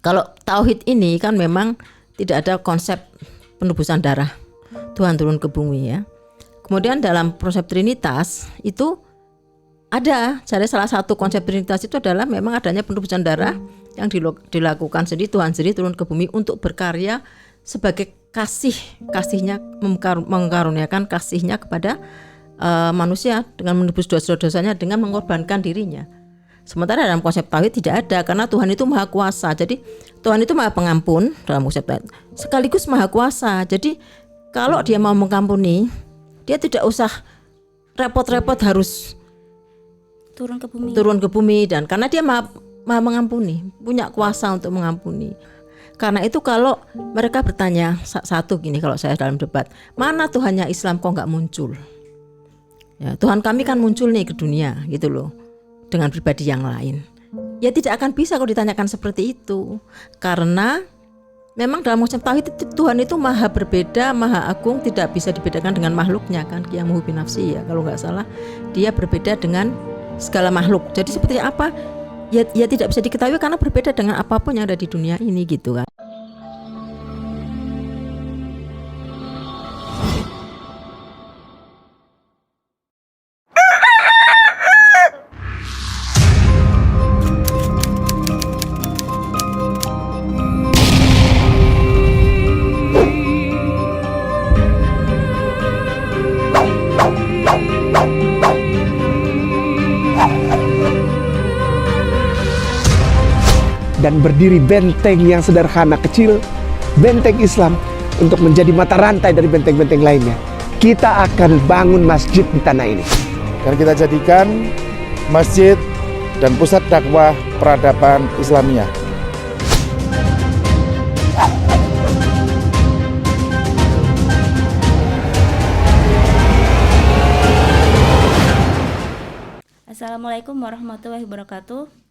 Kalau tauhid ini kan memang tidak ada konsep penebusan darah, Tuhan turun ke bumi ya. Kemudian dalam konsep Trinitas itu ada, jadi salah satu konsep Trinitas itu adalah memang adanya penebusan darah yang dilakukan sendiri, Tuhan sendiri turun ke bumi untuk berkarya sebagai kasihnya mengkaruniakan kasihnya kepada manusia dengan menebus dosa-dosanya dengan mengorbankan dirinya. Sementara dalam konsep tauhid tidak ada, karena Tuhan itu maha kuasa. Jadi Tuhan itu maha pengampun dalam konsep tauhid, sekaligus maha kuasa. Jadi kalau dia mau mengampuni, dia tidak usah repot-repot harus turun ke bumi, dan karena dia maha mengampuni, punya kuasa untuk mengampuni. Karena itu kalau mereka bertanya satu gini, kalau saya dalam debat, mana Tuhannya Islam kok nggak muncul? Ya, Tuhan kami kan muncul nih ke dunia gitu loh, dengan pribadi yang lain. Ya tidak akan bisa kalau ditanyakan seperti itu, karena memang dalam konsep tauhid Tuhan itu maha berbeda, maha agung, tidak bisa dibedakan dengan makhluknya kan, qiyamuhu binafsi ya kalau nggak salah, dia berbeda dengan segala makhluk. Jadi seperti apa? Ya tidak bisa diketahui karena berbeda dengan apapun yang ada di dunia ini gitu kan. Dan berdiri benteng yang sederhana kecil, benteng Islam, untuk menjadi mata rantai dari benteng-benteng lainnya. Kita akan bangun masjid di tanah ini. Dan kita jadikan masjid dan pusat dakwah peradaban Islamiyah. Assalamualaikum warahmatullahi wabarakatuh.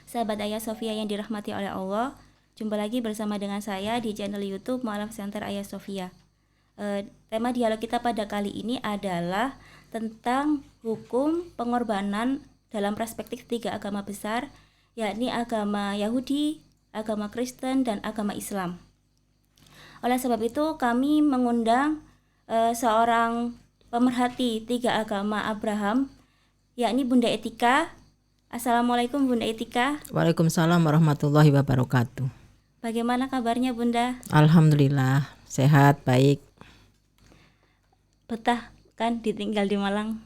Sahabat Ayah Sofia yang dirahmati oleh Allah, jumpa lagi bersama dengan saya di channel YouTube Mu'alaf Center Ayah Sofia. Tema dialog kita pada kali ini adalah tentang hukum pengorbanan dalam perspektif 3 agama besar, yakni agama Yahudi, agama Kristen, dan agama Islam. Oleh sebab itu kami mengundang seorang pemerhati 3 agama Abraham, yakni Bunda Etika. Assalamualaikum Bunda Etika. Waalaikumsalam warahmatullahi wabarakatuh. Bagaimana kabarnya Bunda? Alhamdulillah sehat, baik. Betah kan ditinggal di Malang?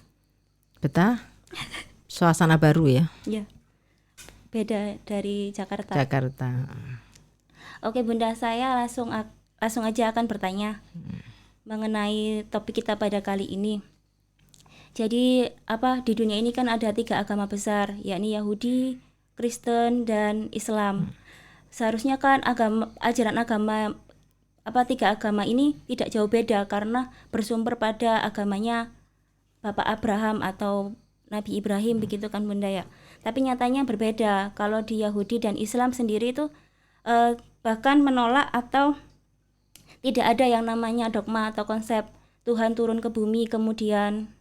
Betah? Suasana baru ya? Ya. Beda dari Jakarta. Oke Bunda, saya langsung aja akan bertanya mengenai topik kita pada kali ini. Jadi di dunia ini kan ada 3 agama besar, yakni Yahudi, Kristen, dan Islam. Seharusnya kan ajaran agama 3 agama ini tidak jauh beda karena bersumber pada agamanya Bapak Abraham atau Nabi Ibrahim, begitu kan Bunda ya. Tapi nyatanya berbeda. Kalau di Yahudi dan Islam sendiri itu bahkan menolak atau tidak ada yang namanya dogma atau konsep Tuhan turun ke bumi kemudian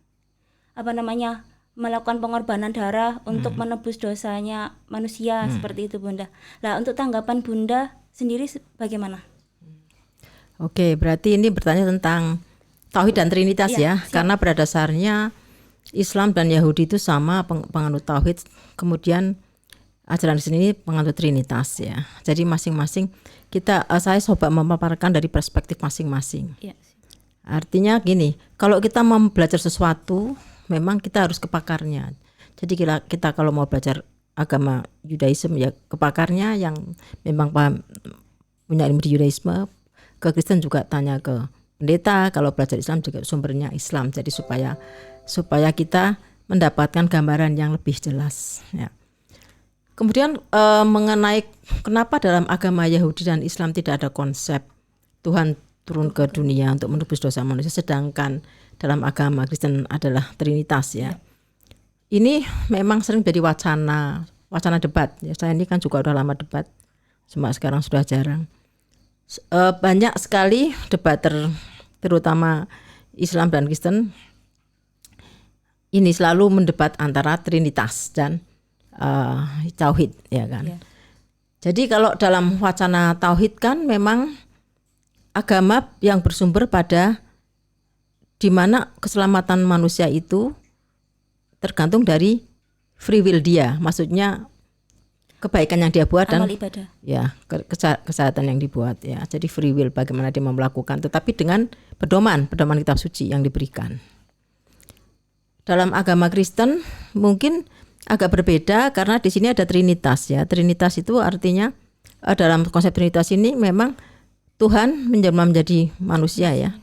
melakukan pengorbanan darah untuk menebus dosanya manusia, seperti itu Bunda. Nah, untuk tanggapan Bunda sendiri bagaimana? Oke, berarti ini bertanya tentang tauhid dan trinitas ya. Karena pada dasarnya Islam dan Yahudi itu sama penganut tauhid, kemudian ajaran Kristen ini penganut trinitas ya. Jadi masing-masing saya coba memaparkan dari perspektif masing-masing. Ya. Artinya gini, kalau kita mau belajar sesuatu, memang kita harus ke pakarnya. Jadi kita kalau mau belajar agama Yudaisme ya ke pakarnya yang memang paham, punya ilmu di Yudaisme. Ke Kristen juga tanya ke pendeta. Kalau belajar Islam juga sumbernya Islam. Jadi supaya kita mendapatkan gambaran yang lebih jelas ya. Kemudian mengenai kenapa dalam agama Yahudi dan Islam tidak ada konsep Tuhan turun ke dunia untuk menebus dosa manusia, sedangkan dalam agama Kristen adalah Trinitas ya. Ini memang sering jadi wacana debat ya. Saya ini kan juga udah lama debat, cuma sekarang sudah jarang. Banyak sekali debat terutama Islam dan Kristen ini selalu mendebat antara Trinitas dan tauhid ya kan. Jadi kalau dalam wacana tauhid kan memang agama yang bersumber pada di mana keselamatan manusia itu tergantung dari free will dia, maksudnya kebaikan yang dia buat dan Amal ibadah. ya kesehatan yang dibuat ya. Jadi free will bagaimana dia mau melakukan, tetapi dengan pedoman kitab suci yang diberikan. Dalam agama Kristen mungkin agak berbeda karena di sini ada Trinitas ya. Trinitas itu artinya dalam konsep Trinitas ini memang Tuhan menjadi manusia ya.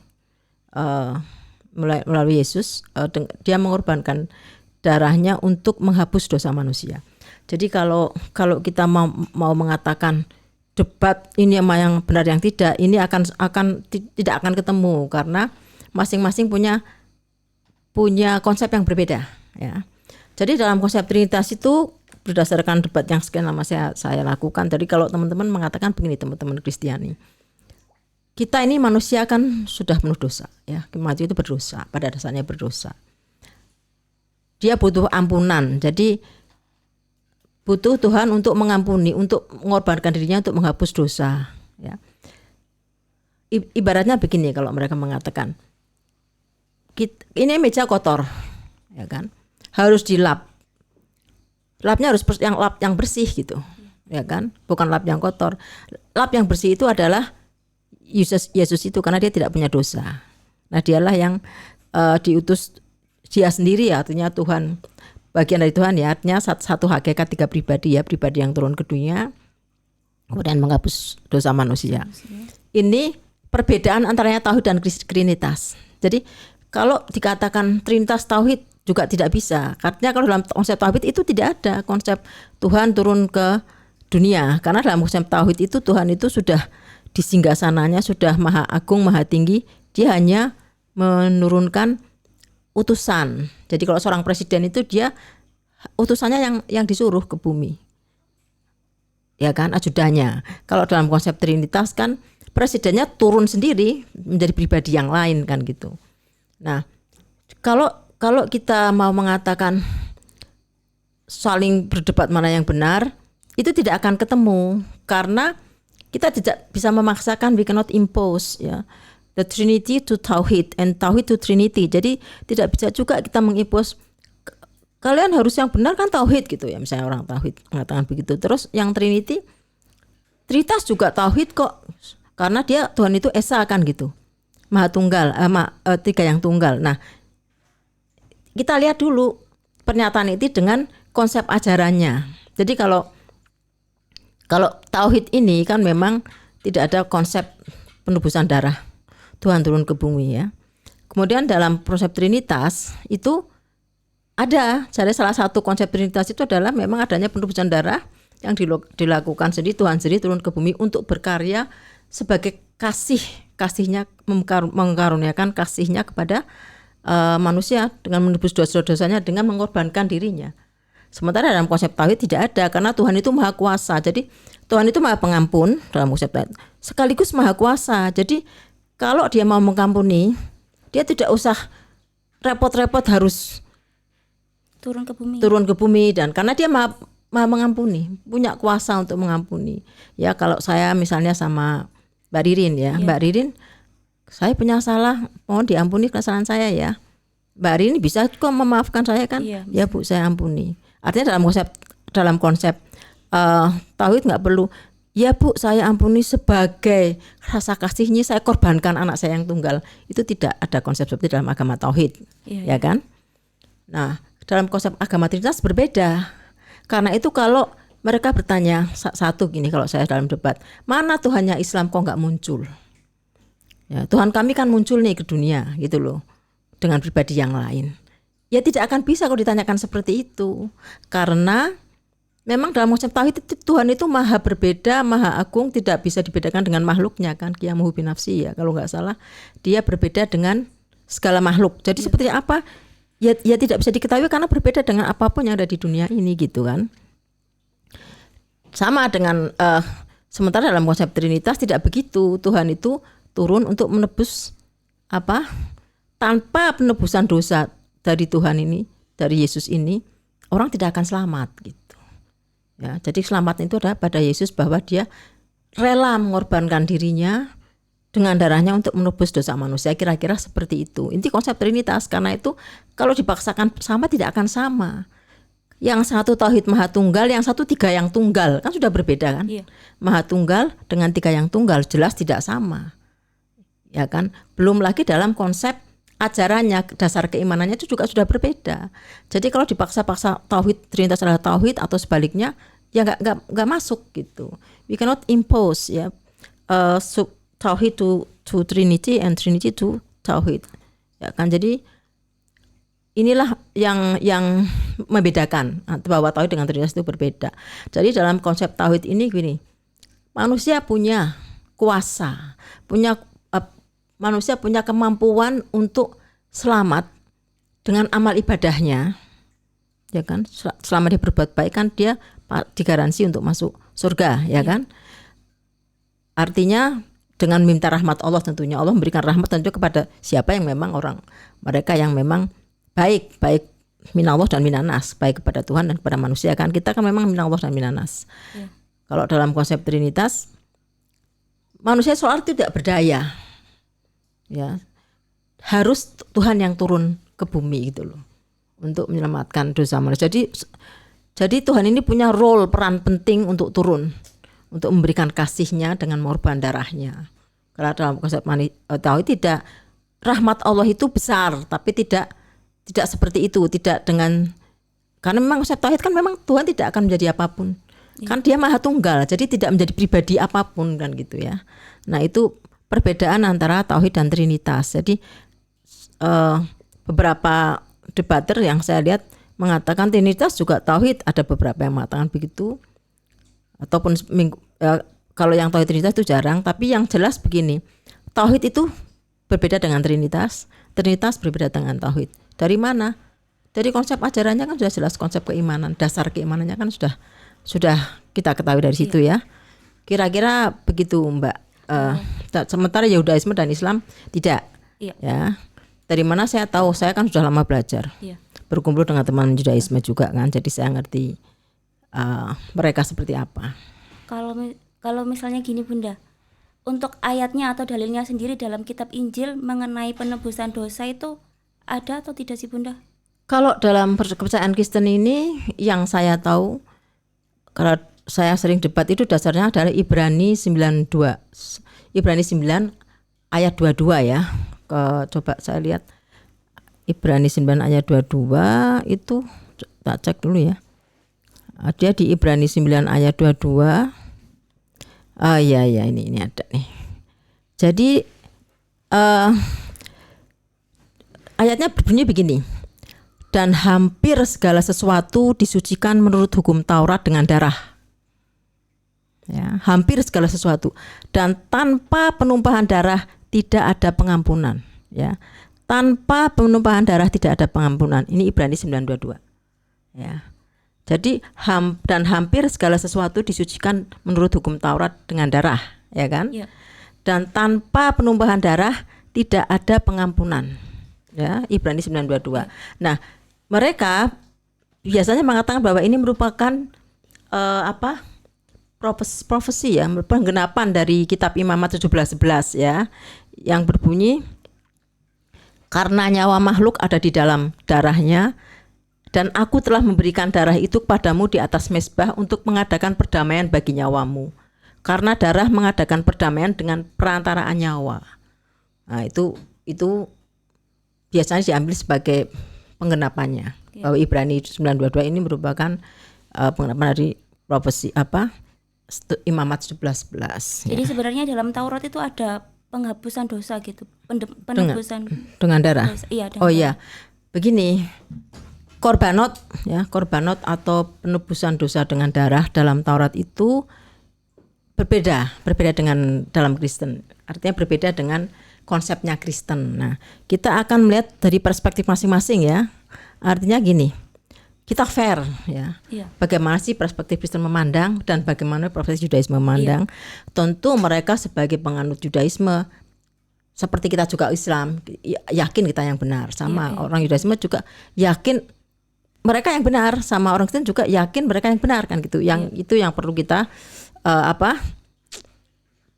Melalui Yesus dia mengorbankan darahnya untuk menghapus dosa manusia. Jadi kalau kita mau mengatakan debat ini yang benar yang tidak, ini tidak akan ketemu karena masing-masing punya konsep yang berbeda ya. Jadi dalam konsep Trinitas itu berdasarkan debat yang sekian lama saya lakukan. Jadi kalau teman-teman mengatakan begini, teman-teman Kristiani, kita ini manusia kan sudah penuh dosa ya. Manusia itu berdosa, pada dasarnya berdosa. Dia butuh ampunan. Jadi butuh Tuhan untuk mengampuni, untuk mengorbankan dirinya untuk menghapus dosa ya. Ibaratnya begini kalau mereka mengatakan ini meja kotor ya kan, harus dilap. Lapnya harus lap yang bersih gitu ya kan, bukan lap yang kotor. Lap yang bersih itu adalah Yesus itu karena dia tidak punya dosa. Nah dialah yang diutus dia sendiri ya, artinya Tuhan, bagian dari Tuhan ya, artinya satu hakikat tiga pribadi ya, pribadi yang turun ke dunia kemudian menghapus dosa manusia. Ini perbedaan antaranya tauhid dan trinitas. Jadi kalau dikatakan trinitas tauhid juga tidak bisa. Artinya kalau dalam konsep tauhid itu tidak ada konsep Tuhan turun ke dunia, karena dalam konsep tauhid itu Tuhan itu sudah di singgasananya, sudah maha agung, maha tinggi. Dia hanya menurunkan utusan. Jadi kalau seorang presiden itu dia utusannya yang disuruh ke bumi, ya kan, ajudannya. Kalau dalam konsep trinitas kan presidennya turun sendiri menjadi pribadi yang lain kan gitu. Nah kalau kita mau mengatakan saling berdebat mana yang benar, itu tidak akan ketemu karena kita tidak bisa memaksakan, we cannot impose ya, the Trinity to Tauhid and Tauhid to Trinity. Jadi tidak bisa juga kita mengimpose kalian harus yang benar kan Tauhid gitu ya, misalnya orang Tauhid mengatakan begitu. Terus yang Trinity, Trinitas juga Tauhid kok, karena dia Tuhan itu Esa kan gitu, Maha Tunggal, tiga yang tunggal. Nah kita lihat dulu pernyataan itu dengan konsep ajarannya. Jadi kalau Tauhid ini kan memang tidak ada konsep penebusan darah, Tuhan turun ke bumi ya. Kemudian dalam konsep Trinitas itu ada, jadi salah satu konsep Trinitas itu adalah memang adanya penebusan darah yang dilakukan sendiri, Tuhan sendiri turun ke bumi untuk berkarya sebagai kasihnya, mengkaruniakan kasihnya kepada manusia dengan menebus dosa-dosanya dengan mengorbankan dirinya. Sementara dalam konsep tauhid tidak ada, karena Tuhan itu maha kuasa. Jadi Tuhan itu maha pengampun dalam konsep tauhid, sekaligus maha kuasa. Jadi kalau dia mau mengampuni, dia tidak usah repot-repot harus turun ke bumi, dan karena dia maha mengampuni, punya kuasa untuk mengampuni. Ya kalau saya misalnya sama Mbak Ririn ya, Mbak Ririn, saya punya salah, mohon diampuni kesalahan saya ya. Mbak Ririn bisa kok memaafkan saya kan? Ya Bu, saya ampuni. Artinya dalam konsep tauhid nggak perlu, ya Bu saya ampuni sebagai rasa kasihnya saya korbankan anak saya yang tunggal. Itu tidak ada konsep seperti dalam agama tauhid, ya kan? Nah dalam konsep agama Trinitas berbeda. Karena itu kalau mereka bertanya satu gini, kalau saya dalam debat, mana Tuhannya Islam kok nggak muncul? Ya, Tuhan kami kan muncul nih ke dunia gitu loh, dengan pribadi yang lain. Ya tidak akan bisa kalau ditanyakan seperti itu, karena memang dalam konsep tauhid Tuhan itu maha berbeda, maha agung, tidak bisa dibedakan dengan makhluknya kan, qiyamuhu binafsi ya kalau nggak salah, dia berbeda dengan segala makhluk. Jadi seperti apa? Ya tidak bisa diketahui karena berbeda dengan apapun yang ada di dunia ini gitu kan. Sama dengan sementara dalam konsep Trinitas tidak begitu. Tuhan itu turun untuk menebus tanpa penebusan dosa dari Tuhan ini, dari Yesus ini, orang tidak akan selamat gitu. Ya, jadi keselamatan itu adalah pada Yesus, bahwa dia rela mengorbankan dirinya dengan darahnya untuk menebus dosa manusia. Kira-kira seperti itu. Inti konsep Trinitas. Karena itu kalau dipaksakan sama tidak akan sama. Yang satu tauhid Maha Tunggal, yang satu tiga yang tunggal, kan sudah berbeda kan? Iya. Maha Tunggal dengan tiga yang tunggal jelas tidak sama. Ya kan? Belum lagi dalam konsep ajarannya, dasar keimanannya itu juga sudah berbeda. Jadi kalau dipaksa-paksa tauhid Trinitas adalah tauhid atau sebaliknya, ya nggak masuk gitu. We cannot impose ya tauhid to Trinity and Trinity to tauhid. Ya kan, jadi inilah yang membedakan bahwa tauhid dengan Trinitas itu berbeda. Jadi dalam konsep tauhid ini gini, manusia punya kuasa, manusia punya kemampuan untuk selamat dengan amal ibadahnya, ya kan? Selama dia berbuat baik kan dia digaransi untuk masuk surga, ya kan? Artinya dengan minta rahmat Allah, tentunya Allah memberikan rahmat tentu kepada siapa yang memang mereka yang memang baik minallah dan minanas, baik kepada Tuhan dan kepada manusia kan. Kita kan memang minallah dan minanas. Ya. Kalau dalam konsep Trinitas, manusia soal tidak berdaya. Ya, harus Tuhan yang turun ke bumi gitu loh untuk menyelamatkan dosa manusia. Jadi Tuhan ini punya peran penting untuk turun, untuk memberikan kasihnya dengan mengorban darahnya. Karena dalam konsep tauhid tidak, rahmat Allah itu besar, tapi tidak seperti itu, tidak dengan, karena memang konsep tauhid kan memang Tuhan tidak akan menjadi apapun. Kan dia Maha Tunggal, jadi tidak menjadi pribadi apapun kan gitu ya. Nah, itu perbedaan antara tauhid dan Trinitas. Jadi beberapa debater yang saya lihat mengatakan Trinitas juga tauhid, ada beberapa yang mengatakan begitu. Ataupun kalau yang tauhid Trinitas itu jarang, tapi yang jelas begini, tauhid itu berbeda dengan Trinitas, Trinitas berbeda dengan tauhid. Dari mana? Dari konsep ajarannya kan sudah jelas, konsep keimanan, dasar keimanannya kan sudah kita ketahui dari situ ya. Kira-kira begitu Mbak. Sementara Yahudaisme dan Islam tidak. Iya. Ya. Dari mana saya tahu? Saya kan sudah lama belajar. Iya. Berkumpul dengan teman Judaisme juga kan. Jadi saya ngerti mereka seperti apa. Kalau misalnya gini Bunda, untuk ayatnya atau dalilnya sendiri dalam kitab Injil mengenai penebusan dosa itu ada atau tidak sih Bunda? Kalau dalam kepercayaan Kristen ini yang saya tahu, kalau saya sering debat itu dasarnya adalah Ibrani 9 ayat 22 ya. Coba saya lihat Ibrani 9 ayat 22 itu, tak cek dulu ya. Dia di Ibrani 9 ayat 22. Ya ini ada nih. Jadi ayatnya berbunyi begini. Dan hampir segala sesuatu disucikan menurut hukum Taurat dengan darah. Ya, hampir segala sesuatu, dan tanpa penumpahan darah tidak ada pengampunan. Ya, tanpa penumpahan darah tidak ada pengampunan. Ini Ibrani 9:22. Ya, jadi dan hampir segala sesuatu disucikan menurut hukum Taurat dengan darah, ya kan? Ya. Dan tanpa penumpahan darah tidak ada pengampunan. Ya, Ibrani 9:22. Nah, mereka biasanya mengatakan bahwa ini merupakan profesi ya, penggenapan dari kitab Imamat 17:11 ya, yang berbunyi, karena nyawa makhluk ada di dalam darahnya, dan aku telah memberikan darah itu kepadamu di atas mezbah untuk mengadakan perdamaian bagi nyawamu, karena darah mengadakan perdamaian dengan perantaraan nyawa. Nah, itu biasanya diambil sebagai penggenapannya, bahwa Ibrani 9:22 ini merupakan penggenapan dari profesi Imamat 17:11. Jadi sebenarnya dalam Taurat itu ada penghapusan dosa gitu, penebusan dengan darah. Dosa. Iya, darah. Begini, korbanot atau penebusan dosa dengan darah dalam Taurat itu berbeda dengan dalam Kristen. Artinya berbeda dengan konsepnya Kristen. Nah, kita akan melihat dari perspektif masing-masing ya. Artinya gini, kita fair ya. Iya. Bagaimana sih perspektif Kristen memandang dan bagaimana perspektif Judaisme memandang? Iya. Tentu mereka sebagai penganut Judaisme, seperti kita juga Islam, yakin kita yang benar. Sama orang Judaisme juga yakin mereka yang benar, sama orang Kristen juga yakin mereka yang benar kan gitu. Yang itu yang perlu kita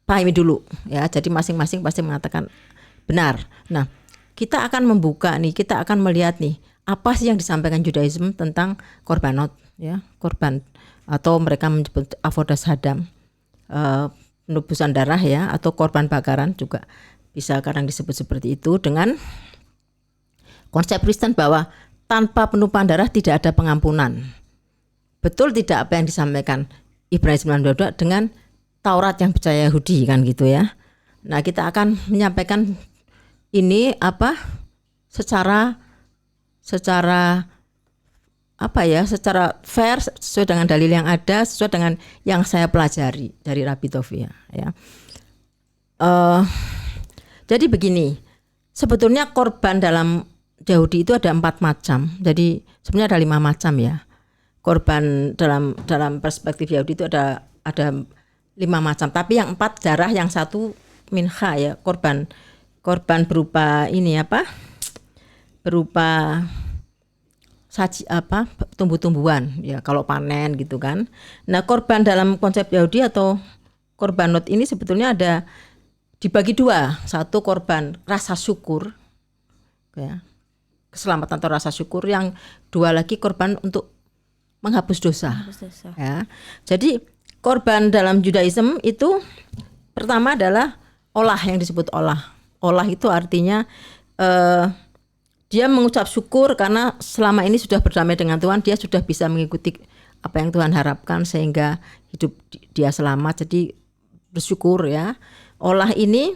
pahami dulu ya. Jadi masing-masing pasti mengatakan benar. Nah, kita akan membuka nih, kita akan melihat nih apa sih yang disampaikan Judaism tentang korbanot ya, korban atau mereka menyebut avodas hadam, penebusan darah ya, atau korban bakaran juga bisa kadang disebut seperti itu, dengan konsep Kristen bahwa tanpa penumpahan darah tidak ada pengampunan. Betul tidak apa yang disampaikan Ibrani 9:22 dengan Taurat yang percaya Yahudi kan gitu ya. Nah, kita akan menyampaikan ini secara fair, sesuai dengan dalil yang ada, sesuai dengan yang saya pelajari dari Rabbi Tovia ya. Jadi begini, sebetulnya korban dalam Yahudi itu ada 4 macam. Jadi sebenarnya ada 5 macam ya. Korban dalam perspektif Yahudi itu ada 5 macam. Tapi yang 4 darah, yang 1 minha ya, korban berupa ini berupa saji tumbuh-tumbuhan ya, kalau panen gitu kan. Nah, korban dalam konsep Yahudi atau korbanot ini sebetulnya ada dibagi 2. Satu korban rasa syukur ya, keselamatan atau rasa syukur. Yang 2 lagi korban untuk menghapus dosa. Ya. Jadi korban dalam Judaism itu pertama adalah olah, yang disebut olah. Olah itu artinya dia mengucap syukur karena selama ini sudah berdamai dengan Tuhan, dia sudah bisa mengikuti apa yang Tuhan harapkan sehingga hidup dia selamat. Jadi bersyukur ya. Olah ini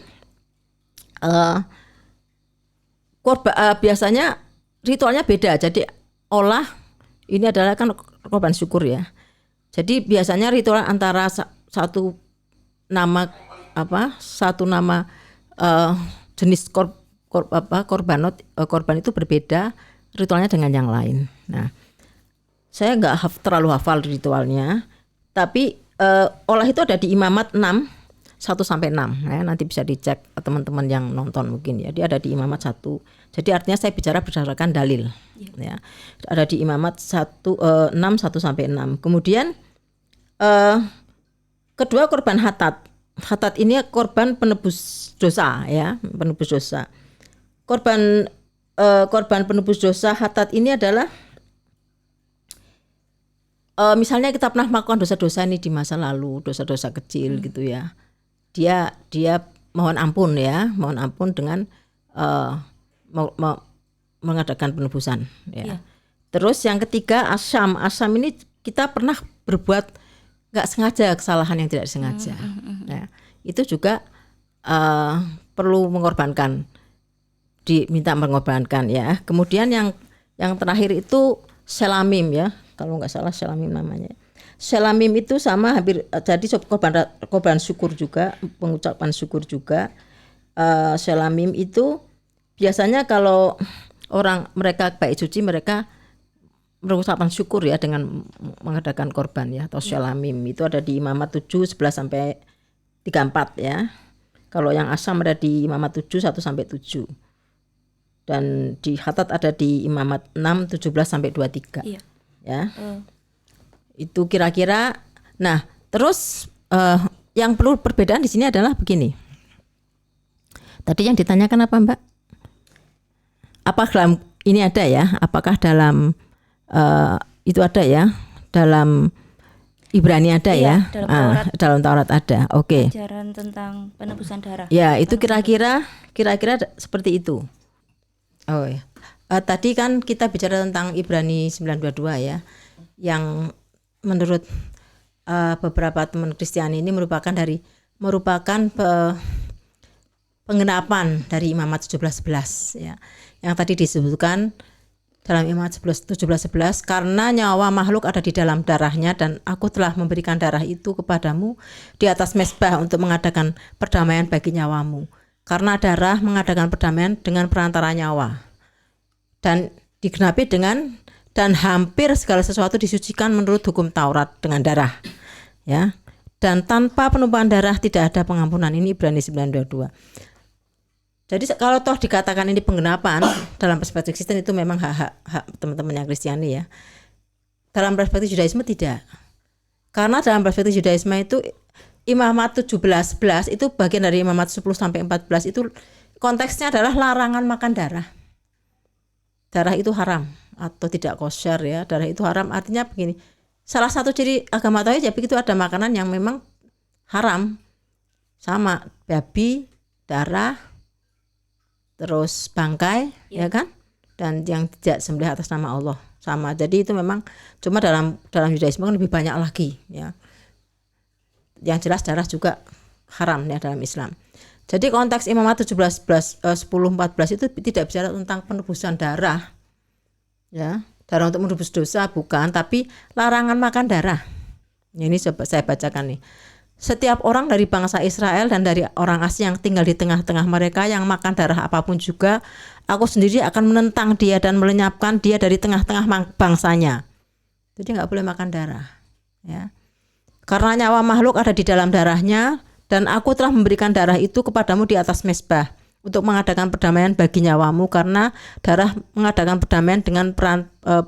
biasanya ritualnya beda. Jadi olah ini adalah kan korban syukur ya. Jadi biasanya ritual antara satu nama jenis korban itu berbeda ritualnya dengan yang lain. Nah, saya nggak terlalu hafal ritualnya, tapi olah itu ada di Imamat 1-6 ya, nanti bisa dicek teman-teman yang nonton mungkin ya. Dia ada di Imamat 1. Jadi artinya saya bicara berdasarkan dalil ya. Ada di Imamat 1-6. Kemudian kedua korban hatat. Hatat ini korban penebus dosa ya, penebus dosa. Korban penebus dosa hatat ini adalah misalnya kita pernah melakukan dosa-dosa ini di masa lalu, dosa-dosa kecil gitu ya. Dia mohon ampun dengan mengadakan penebusan ya. Terus yang ketiga asam ini kita pernah berbuat nggak sengaja kesalahan yang tidak disengaja. Ya, itu juga perlu diminta mengorbankan ya. Kemudian yang terakhir itu selamim ya, kalau nggak salah selamim namanya. Selamim itu sama hampir jadi korban syukur juga, pengucapan syukur juga. Selamim itu biasanya kalau mereka baik suci, mereka mengucapkan syukur ya dengan mengadakan korban ya, atau selamim itu ada di Imamat 7-11-34 ya. Kalau yang asam ada di Imamat 7-1-7. Dan di hatat ada di Imamat 6-17-23. Iya. Ya. Itu kira-kira. Nah, terus yang perlu perbedaan di sini adalah begini. Tadi yang ditanyakan apa, Mbak? Apa dalam ini ada ya? Apakah dalam itu ada ya? Dalam Ibrani ada ya? Dalam Taurat ada. Oke. Ajaran tentang penebusan darah. Ya, itu kira-kira seperti itu. Oh ya. Tadi kan kita bicara tentang Ibrani 9:22 ya, yang menurut beberapa teman Kristiani ini merupakan penggenapan dari Imamat 17:11 ya. Yang tadi disebutkan dalam Imamat 17:11, karena nyawa makhluk ada di dalam darahnya dan aku telah memberikan darah itu kepadamu di atas mezbah untuk mengadakan perdamaian bagi nyawamu. Karena darah mengadakan perdamaian dengan perantara nyawa. Dan digenapi dan hampir segala sesuatu disucikan menurut hukum Taurat dengan darah. Ya. Dan tanpa penumpahan darah tidak ada pengampunan. Ini Ibrani 9:22. Jadi kalau toh dikatakan ini penggenapan dalam perspektif Kristen itu memang hak teman-teman yang Kristiani ya. Dalam perspektif Yudaisme tidak. Karena dalam perspektif Yudaisme itu Imamat 17:11 itu bagian dari Imamat 10 sampai 14 itu konteksnya adalah larangan makan darah. Darah itu haram atau tidak kosher ya. Darah itu haram artinya begini. Salah satu ciri agama tauhid ya begitu, ada makanan yang memang haram. Sama babi, darah, terus bangkai ya kan? Dan yang tidak sembelih atas nama Allah. Sama. Jadi itu memang cuma dalam Yudaisme kan lebih banyak lagi ya. Yang jelas darah juga haram ya dalam Islam. Jadi konteks Imamat 10:14 itu tidak bicara tentang penebusan darah. Ya, darah untuk menebus dosa bukan, tapi larangan makan darah. Ini saya bacakan nih. Setiap orang dari bangsa Israel dan dari orang asing yang tinggal di tengah-tengah mereka yang makan darah apapun juga, aku sendiri akan menentang dia dan melenyapkan dia dari tengah-tengah bangsanya. Jadi nggak boleh makan darah. Ya. Karena nyawa makhluk ada di dalam darahnya, dan aku telah memberikan darah itu kepadamu di atas mezbah untuk mengadakan perdamaian bagi nyawamu, karena darah mengadakan perdamaian dengan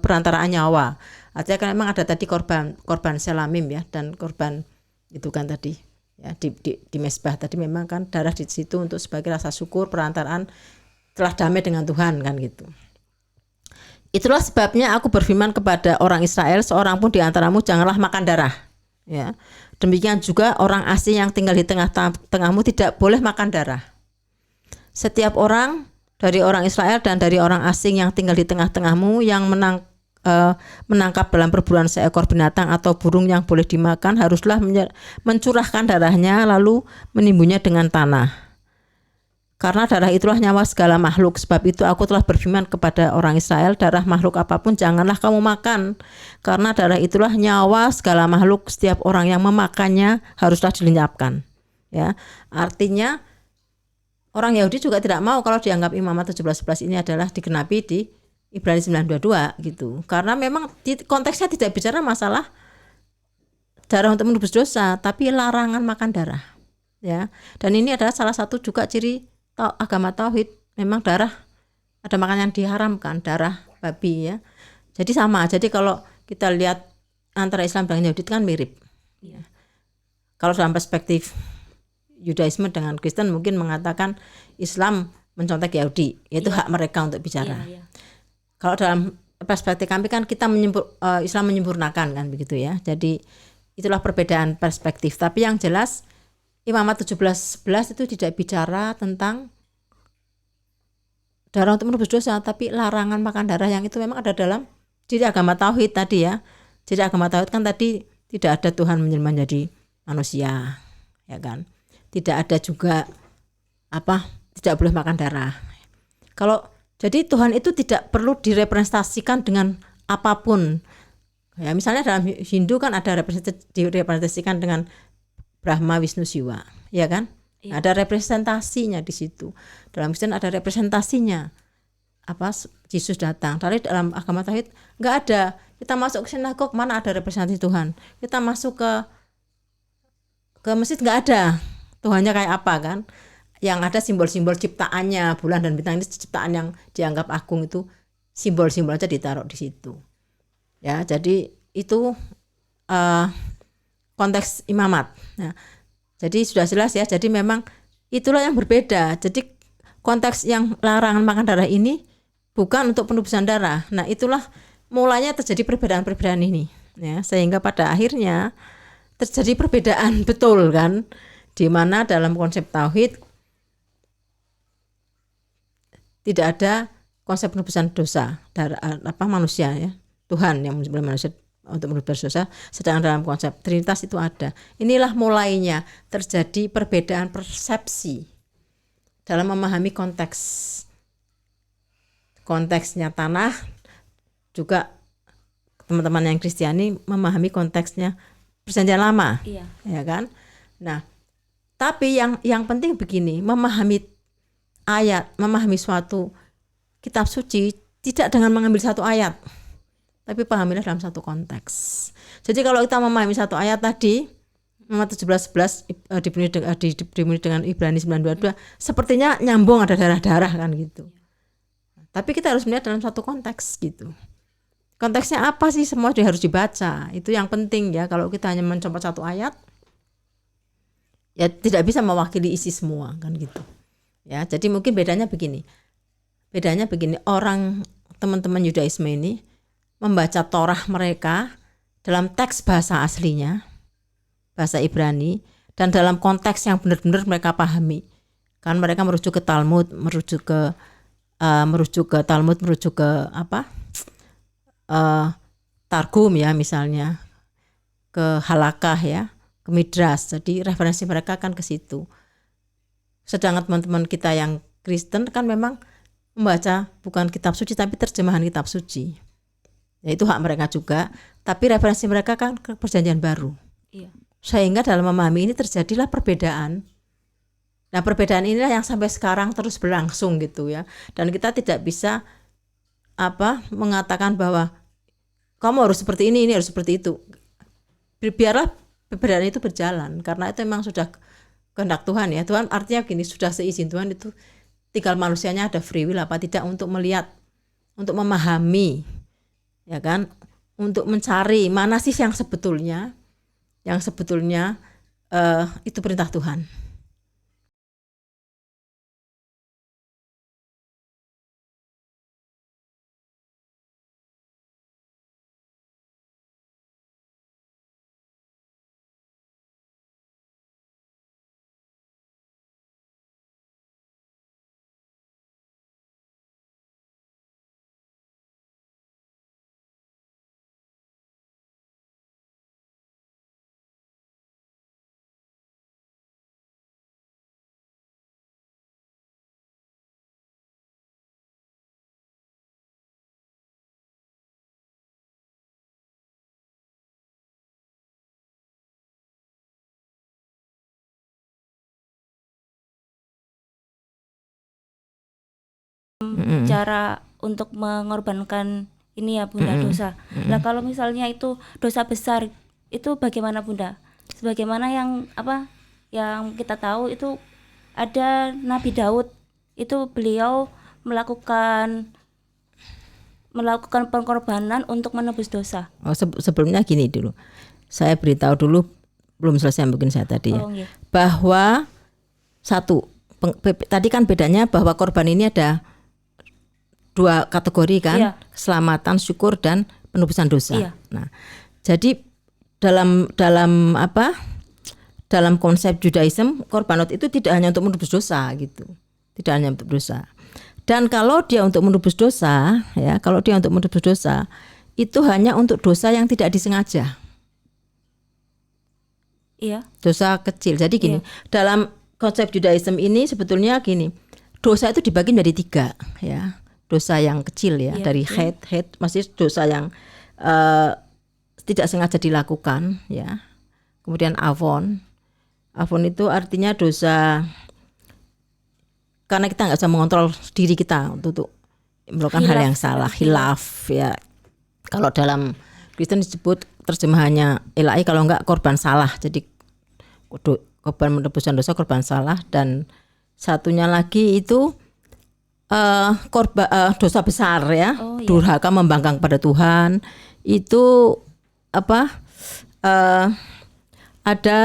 perantaraan nyawa. Artinya kan memang ada tadi korban selamim ya, dan korban itu kan tadi ya di mezbah tadi memang kan darah di situ untuk sebagai rasa syukur perantaraan telah damai dengan Tuhan kan gitu. Itulah sebabnya aku berfirman kepada orang Israel, seorang pun di antaramu janganlah makan darah. Ya, demikian juga orang asing yang tinggal di tengah-tengahmu tidak boleh makan darah. Setiap orang dari orang Israel dan dari orang asing yang tinggal di tengah-tengahmu yang menangkap dalam perburuan seekor binatang atau burung yang boleh dimakan haruslah mencurahkan darahnya lalu menimbunnya dengan tanah. Karena darah itulah nyawa segala makhluk. Sebab itu aku telah berfirman kepada orang Israel, darah makhluk apapun janganlah kamu makan. Karena darah itulah nyawa segala makhluk. Setiap orang yang memakannya haruslah dilenyapkan. Ya, artinya orang Yahudi juga tidak mau kalau dianggap Imamat 17:11 ini adalah digenapi di Ibrani 9:22 gitu. Karena memang konteksnya tidak bicara masalah darah untuk menebus dosa, tapi larangan makan darah. Ya, dan ini adalah salah satu juga ciri agama tauhid, memang darah ada makanan yang diharamkan, darah babi ya. Jadi sama. Jadi kalau kita lihat antara Islam dan Yahudi itu kan mirip. Ya. Kalau dalam perspektif Yudaisme dengan Kristen mungkin mengatakan Islam mencontek Yahudi, yaitu hak mereka untuk bicara. Kalau dalam perspektif kami kan kita Islam menyempurnakan kan begitu ya. Jadi itulah perbedaan perspektif. Tapi yang jelas Imamat 17:11 itu tidak bicara tentang darah untuk menebus dosa, tapi larangan makan darah yang itu memang ada dalam ciri agama tauhid tadi ya. Ciri agama tauhid kan tadi tidak ada Tuhan menjadi manusia, ya kan? Tidak ada juga tidak boleh makan darah. Kalau jadi Tuhan itu tidak perlu direpresentasikan dengan apapun. Ya, misalnya dalam Hindu kan ada direpresentasikan dengan Brahma, Wisnu, Siwa, ya kan? Iya. Ada representasinya di situ. Dalam Kristen ada representasinya. Yesus datang. Tapi dalam agama tauhid nggak ada. Kita masuk ke sinagog mana ada representasi Tuhan. Kita masuk ke masjid nggak ada. Tuhannya kayak apa kan? Yang ada simbol-simbol ciptaannya, bulan dan bintang ini ciptaan yang dianggap agung itu simbol-simbol aja ditaruh di situ. Ya, jadi itu konteks imamat. Nah, jadi sudah jelas ya. Jadi memang itulah yang berbeda. Jadi konteks yang larangan makan darah ini bukan untuk penebusan darah. Nah, itulah mulanya terjadi perbedaan-perbedaan ini. Ya, sehingga pada akhirnya terjadi perbedaan betul kan, di mana dalam konsep tauhid tidak ada konsep penebusan dosa manusia ya. Tuhan yang menyembelih manusia untuk menebus dosa, sedangkan dalam konsep Trinitas itu ada. Inilah mulainya terjadi perbedaan persepsi dalam memahami konteksnya tanah, juga teman-teman yang Kristiani memahami konteksnya Perjanjian Lama, ya kan? Nah, tapi yang penting begini, memahami ayat, memahami suatu kitab suci tidak dengan mengambil satu ayat, tapi pahamilah dalam satu konteks. Jadi kalau kita memahami satu ayat tadi, Roma 17:11 dibunyi dengan Ibrani 9:22 sepertinya nyambung, ada darah-darah kan gitu. Tapi kita harus melihat dalam satu konteks gitu. Konteksnya apa sih, semua harus dibaca. Itu yang penting ya. Kalau kita hanya mencopot satu ayat, ya tidak bisa mewakili isi semua kan gitu. Ya, jadi mungkin bedanya begini. Orang teman-teman Yudaisme ini membaca Torah mereka dalam teks bahasa aslinya, bahasa Ibrani, dan dalam konteks yang benar-benar mereka pahami. Kan mereka merujuk ke Talmud, merujuk ke Targum ya misalnya, ke Halakah ya, ke Midrash. Jadi referensi mereka kan ke situ. Sedangkan teman-teman kita yang Kristen kan memang membaca bukan kitab suci tapi terjemahan kitab suci. Ya itu hak mereka juga, tapi referensi mereka kan ke Perjanjian Baru. Iya. Sehingga dalam memahami ini terjadilah perbedaan. Nah, perbedaan inilah yang sampai sekarang terus berlangsung gitu ya. Dan kita tidak bisa mengatakan bahwa kamu harus seperti ini harus seperti itu. Biarlah perbedaan itu berjalan, karena itu memang sudah kehendak Tuhan ya. Tuhan artinya gini, sudah seizin Tuhan itu, tinggal manusianya ada free will apa tidak untuk melihat, untuk memahami, ya kan, untuk mencari mana sih yang sebetulnya itu perintah Tuhan. Cara untuk mengorbankan ini ya Bunda, dosa. Lah kalau misalnya itu dosa besar, itu bagaimana Bunda? Sebagaimana yang kita tahu itu ada Nabi Daud, itu beliau melakukan pengorbanan untuk menebus dosa. Sebelumnya gini dulu, saya beritahu dulu, belum selesai mungkin saya tadi ya, Iya. bahwa tadi kan bedanya bahwa korban ini ada dua kategori kan, Iya. keselamatan, syukur, dan penebusan dosa. Iya. Nah, jadi dalam konsep Judaism, korbanot itu tidak hanya untuk menebus dosa gitu, tidak hanya untuk dosa. Dan kalau dia untuk menebus dosa, itu hanya untuk dosa yang tidak disengaja, Iya. dosa kecil. Jadi gini, dalam konsep Judaism ini sebetulnya gini, dosa itu dibagi menjadi 3 ya. Dosa yang kecil ya, dari hate masih dosa yang tidak sengaja dilakukan ya. Kemudian avon itu artinya dosa karena kita nggak bisa mengontrol diri kita untuk melakukan hal yang salah, hilaf ya. Kalau dalam Kristen disebut terjemahannya elai, kalau enggak korban salah. Jadi korban menebusan dosa, korban salah. Dan satunya lagi itu dosa besar ya, durhaka, membangkang pada Tuhan. Itu ada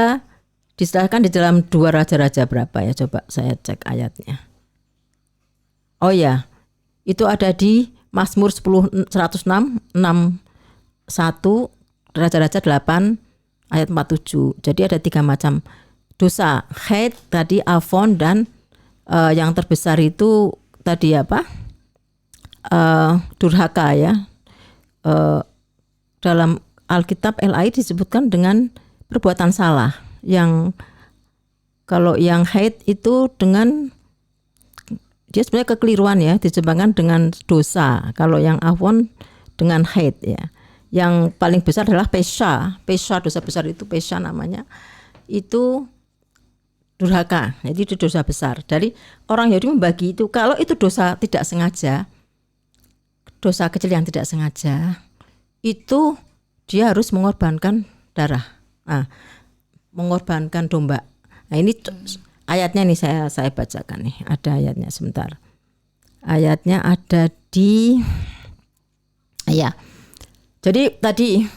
disediakan di dalam 2 Raja-Raja berapa ya, coba saya cek ayatnya. Oh ya, itu ada di Mazmur 106 1, Raja-Raja 8 ayat 47. Jadi ada 3 macam dosa, hate tadi, avon, dan yang terbesar itu tadi durhaka ya. Dalam Alkitab LAI disebutkan dengan perbuatan salah. Yang kalau yang hate itu dengan dia sebenarnya kekeliruan ya, disebabkan dengan dosa. Kalau yang avon dengan hate ya. Yang paling besar adalah pesha, dosa besar itu pesha namanya. Itu durhaka, jadi itu dosa besar. Dari orang Yahudi membagi itu, kalau itu dosa tidak sengaja, dosa kecil yang tidak sengaja, itu dia harus mengorbankan darah. Nah, mengorbankan domba. Nah ini ayatnya nih saya bacakan nih, ada ayatnya sebentar. Ayatnya ada di jadi tadi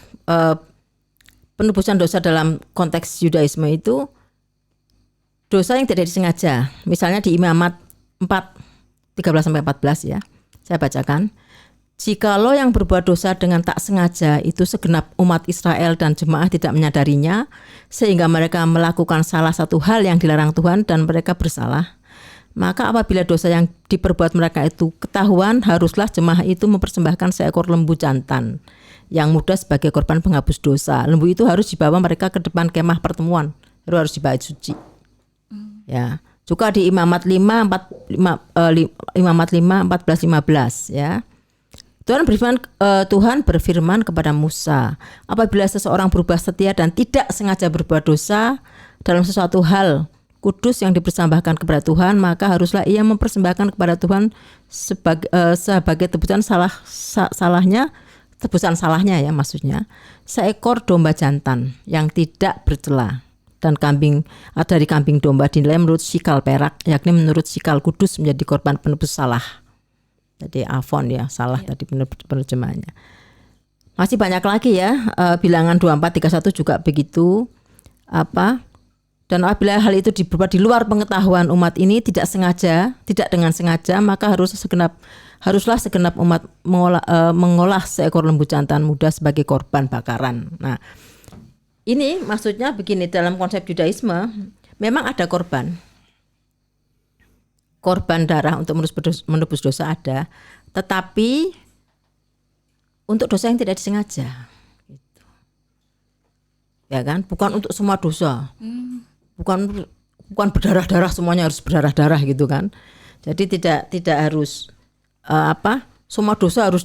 penebusan dosa dalam konteks Yudaisme itu dosa yang tidak disengaja. Misalnya di Imamat 4:13-14 ya. Saya bacakan. Jikalau yang berbuat dosa dengan tak sengaja itu segenap umat Israel dan jemaah tidak menyadarinya, sehingga mereka melakukan salah satu hal yang dilarang Tuhan dan mereka bersalah, maka apabila dosa yang diperbuat mereka itu ketahuan, haruslah jemaah itu mempersembahkan seekor lembu jantan yang muda sebagai korban penghapus dosa. Lembu itu harus dibawa mereka ke depan kemah pertemuan, harus dibawa suci. Ya, juga di Imamat 5:14-15 ya. Tuhan berfirman kepada Musa, apabila seseorang berubah setia dan tidak sengaja berbuat dosa dalam sesuatu hal kudus yang dipersembahkan kepada Tuhan, maka haruslah ia mempersembahkan kepada Tuhan sebagai tebusan salahnya ya, maksudnya seekor domba jantan yang tidak bercela, dan dari kambing domba dinilai menurut sikal perak, yakni menurut sikal kudus menjadi korban penebus salah. Jadi afon ya, salah tadi penerjemahannya. Masih banyak lagi ya, bilangan 24:31 juga begitu. Dan apabila hal itu dibuat di luar pengetahuan umat ini tidak dengan sengaja, maka haruslah segenap umat mengolah seekor lembu jantan muda sebagai korban bakaran. Nah, ini maksudnya begini, dalam konsep Yudaisme memang ada korban darah untuk menebus dosa ada, tetapi untuk dosa yang tidak disengaja, gitu. Ya kan, bukan untuk semua dosa, bukan berdarah-darah semuanya harus berdarah-darah gitu kan. Jadi tidak harus semua dosa harus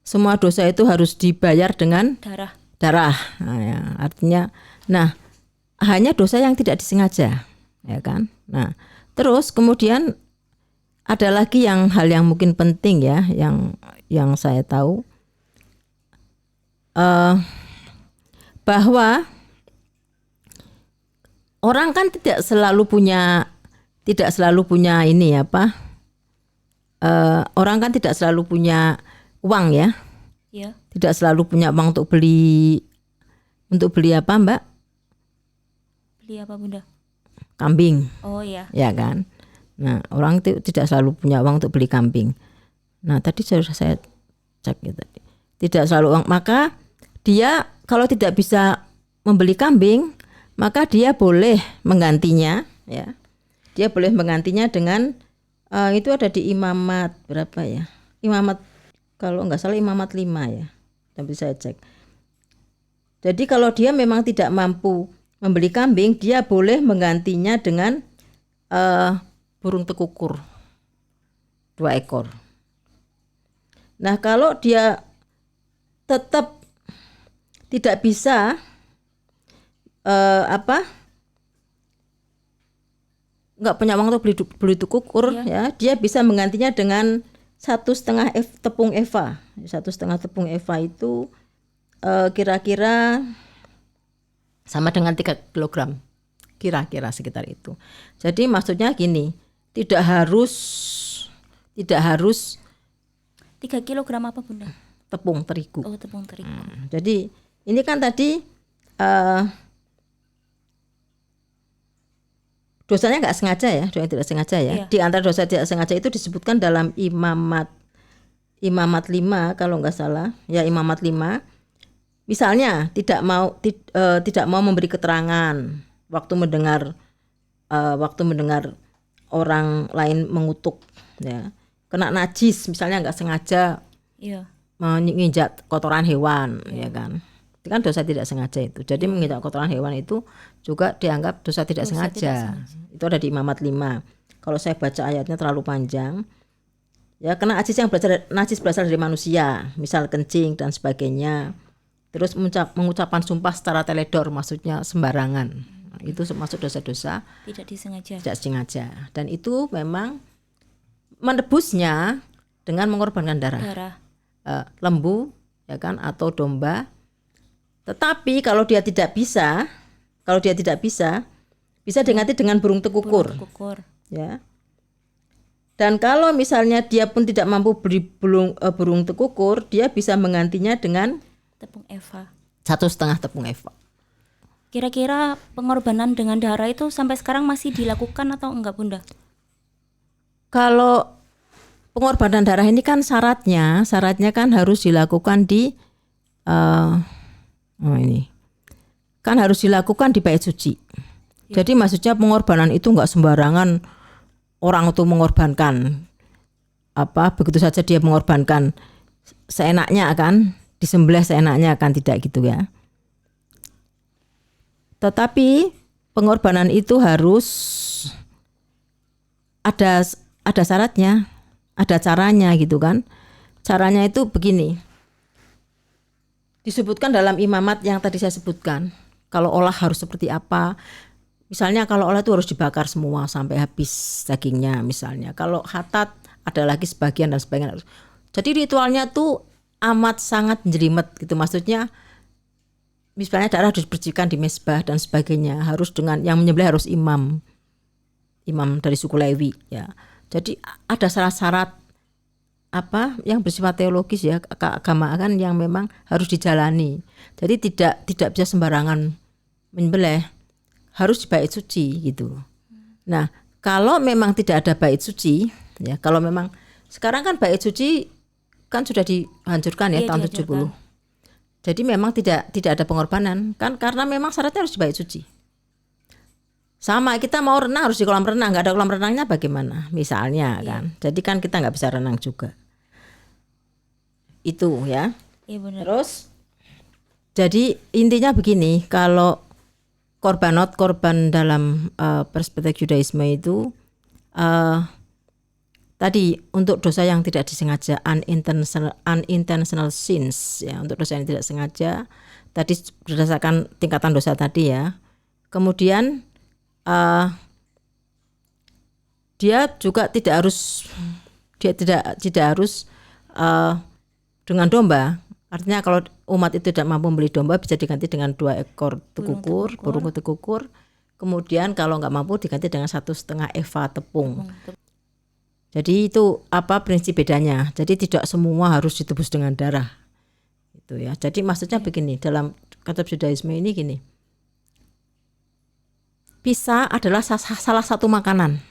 semua dosa itu harus dibayar dengan darah. Nah, ya, artinya, hanya dosa yang tidak disengaja, ya kan. Nah, terus kemudian ada lagi hal yang mungkin penting ya, yang saya tahu, bahwa orang kan tidak selalu punya ini orang kan tidak selalu punya uang ya. Iya. Tidak selalu punya uang untuk beli apa, Mbak? Beli apa, Bunda? Kambing. Oh iya. Ya kan. Nah, orang itu tidak selalu punya uang untuk beli kambing. Nah, tadi saya cek ya tadi. Tidak selalu uang, maka dia kalau tidak bisa membeli kambing, maka dia boleh menggantinya ya. Dia boleh menggantinya dengan itu ada di Imamat berapa ya? Imamat, kalau enggak salah Imamat 5 ya. Tapi saya cek. Jadi kalau dia memang tidak mampu membeli kambing, dia boleh menggantinya dengan burung tekukur 2 ekor. Nah, kalau dia tetap tidak bisa nggak punya uang untuk beli tekukur ya, dia bisa menggantinya dengan 1,5 tepung eva. 1,5 tepung eva itu kira-kira sama dengan 3 kilogram, kira-kira sekitar itu. Jadi maksudnya gini, tidak harus 3 kilogram apa, Bunda? Tepung terigu. Oh, tepung terigu. Jadi ini kan tadi dosanya nggak sengaja ya, dosa yang tidak sengaja ya. Iya. Di antara dosa tidak sengaja itu disebutkan dalam Imamat 5 kalau nggak salah, ya Imamat 5. Misalnya tidak mau memberi keterangan waktu mendengar orang lain mengutuk ya. Kena najis misalnya nggak sengaja. Iya. Menginjak kotoran hewan, ya kan. Itu kan dosa tidak sengaja itu. Jadi menginjak kotoran hewan itu juga dianggap dosa tidak sengaja. Itu ada di Imamat 5. Kalau saya baca ayatnya terlalu panjang. Ya, kena najis berasal dari manusia, misal kencing dan sebagainya. Terus mengucapkan sumpah secara teledor, maksudnya sembarangan. Itu masuk dosa-dosa tidak disengaja. Dan itu memang menebusnya dengan mengorbankan darah. Lembu ya kan, atau domba Tetapi kalau dia tidak bisa, bisa diganti dengan burung tekukur. Kukur. Ya. Dan kalau misalnya dia pun tidak mampu beli burung tekukur, dia bisa menggantinya dengan Tepung Eva. 1,5 tepung eva. Kira-kira pengorbanan dengan darah itu sampai sekarang masih dilakukan atau enggak, Bunda? Kalau pengorbanan darah ini kan syaratnya kan harus dilakukan di kan harus dilakukan di bait suci. Jadi maksudnya pengorbanan itu enggak sembarangan orang itu mengorbankan begitu saja dia mengorbankan seenaknya kan, disembelih seenaknya kan, tidak gitu ya. Tetapi pengorbanan itu harus ada syaratnya, ada caranya gitu kan. Caranya itu begini. Disebutkan dalam imamat yang tadi saya sebutkan. Kalau olah harus seperti apa? Misalnya kalau olah itu harus dibakar semua sampai habis dagingnya misalnya. Kalau khatat ada lagi sebagian dan sebagian harus. Jadi ritualnya tuh amat sangat jelimet gitu, maksudnya misalnya darah harus dipercikan di mezbah dan sebagainya, harus dengan yang menyembelih harus imam dari suku Lewi ya. Jadi ada syarat-syarat yang bersifat teologis ya, keagamaan yang memang harus dijalani. Jadi tidak bisa sembarangan menyembelih, harus di bait suci gitu. Nah, kalau memang tidak ada bait suci ya, kalau memang sekarang kan bait suci kan sudah dihancurkan ya, tahun 70. Jadi memang tidak ada pengorbanan kan, karena memang syaratnya harus di bait suci. Sama kita mau renang harus di kolam renang, nggak ada kolam renangnya bagaimana misalnya kan. Jadi kan kita nggak bisa renang juga. Itu ya. Iya benar. Terus jadi intinya begini, kalau korban dalam perspektif Yudaisme itu tadi untuk dosa yang tidak disengaja, unintentional sins ya, untuk dosa yang tidak sengaja tadi berdasarkan tingkatan dosa tadi ya. Kemudian dia juga tidak harus dengan domba. Artinya kalau umat itu tidak mampu membeli domba, bisa diganti dengan 2 ekor burung tekukur. Kemudian kalau nggak mampu diganti dengan 1,5 eva tepung. Jadi itu prinsip bedanya. Jadi tidak semua harus ditebus dengan darah. Itu ya. Jadi maksudnya begini, dalam kitab Yudaisme ini gini. Pisah adalah salah satu makanan.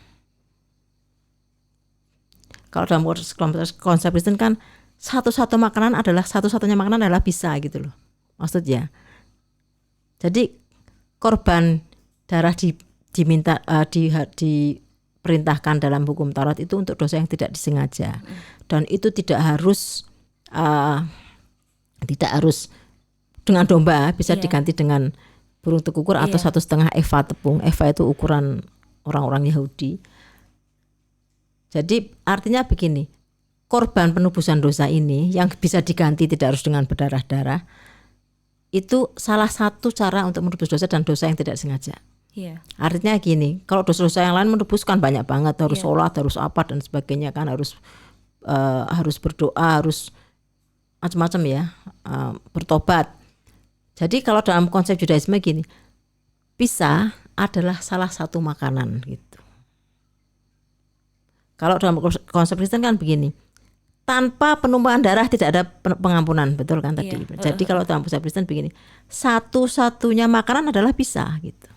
Kalau dalam konsep Kristen kan satu-satunya makanan adalah pisah gitu loh. Maksudnya. Jadi korban darah diminta diperintahkan dalam hukum Taurat itu untuk dosa yang tidak disengaja, dan itu tidak harus dengan domba, bisa diganti dengan burung tekukur atau 1,5 eva tepung. Eva itu ukuran orang-orang Yahudi. Jadi artinya begini, korban penebusan dosa ini yang bisa diganti tidak harus dengan berdarah-darah, itu salah satu cara untuk menebus dosa dan dosa yang tidak sengaja. Iya. Artinya gini, kalau dosa-dosa yang lain menebuskan banyak banget, harus sholat, harus apa dan sebagainya kan, harus berdoa, harus macam-macam ya, bertobat. Jadi kalau dalam konsep Yudaisme gini, pisah adalah salah satu makanan gitu. Kalau dalam konsep Kristen kan begini, tanpa penumpahan darah tidak ada pengampunan, betul kan tadi. Jadi kalau dalam konsep Kristen begini, satu-satunya makanan adalah pisah gitu.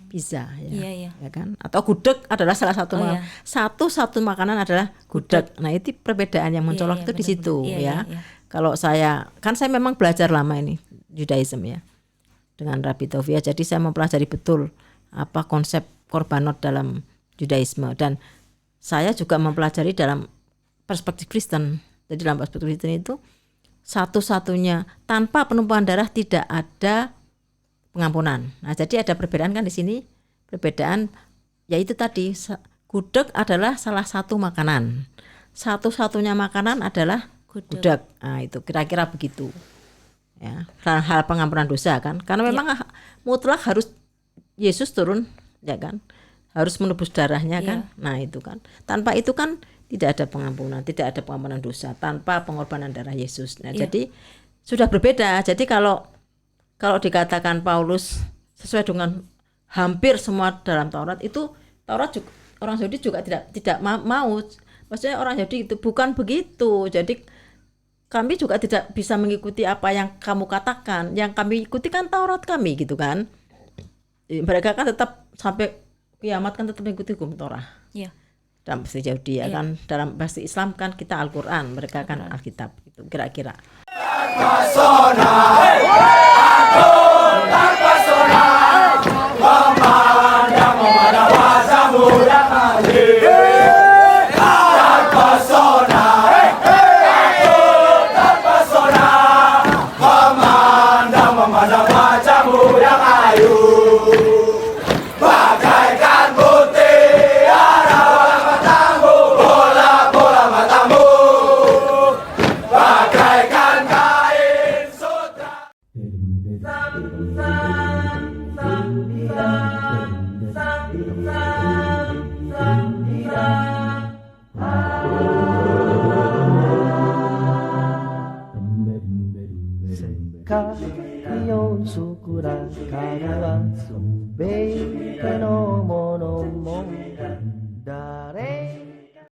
Pisah ya, ya kan? Atau gudeg adalah salah satu makanan. Satu makanan adalah gudeg. Nah, itu perbedaan yang mencolok itu di situ ya. Kalau saya memang belajar lama ini Judaism ya, dengan Rabbi Tovia. Jadi saya mempelajari betul apa konsep korbanot dalam Judaisme, dan saya juga mempelajari dalam perspektif Kristen. Jadi dalam perspektif Kristen itu satu-satunya, tanpa penumpahan darah tidak ada pengampunan. Nah, jadi ada perbedaan kan di sini. Perbedaan yaitu tadi, gudeg adalah salah satu makanan. Satu-satunya makanan adalah gudeg. Nah, itu kira-kira begitu. Ya, hal pengampunan dosa kan. Karena memang mutlak harus Yesus turun, ya kan? Harus menebus darahnya kan. Nah, itu kan. Tanpa itu kan tidak ada pengampunan, tidak ada pengampunan dosa tanpa pengorbanan darah Yesus. Nah, jadi sudah berbeda. Jadi kalau kalau dikatakan Paulus sesuai dengan hampir semua dalam Taurat, itu Taurat juga, orang Yahudi juga tidak mau. Maksudnya orang Yahudi itu bukan begitu. Jadi kami juga tidak bisa mengikuti apa yang kamu katakan. Yang kami ikuti kan Taurat kami gitu kan. Mereka kan tetap sampai kiamat kan tetap mengikuti hukum Torah. Iya. Dalam versi Yahudi ya kan, dalam versi Islam kan kita Al-Quran, mereka kan Alkitab gitu kira-kira. Kayo sukura kara wa sobe no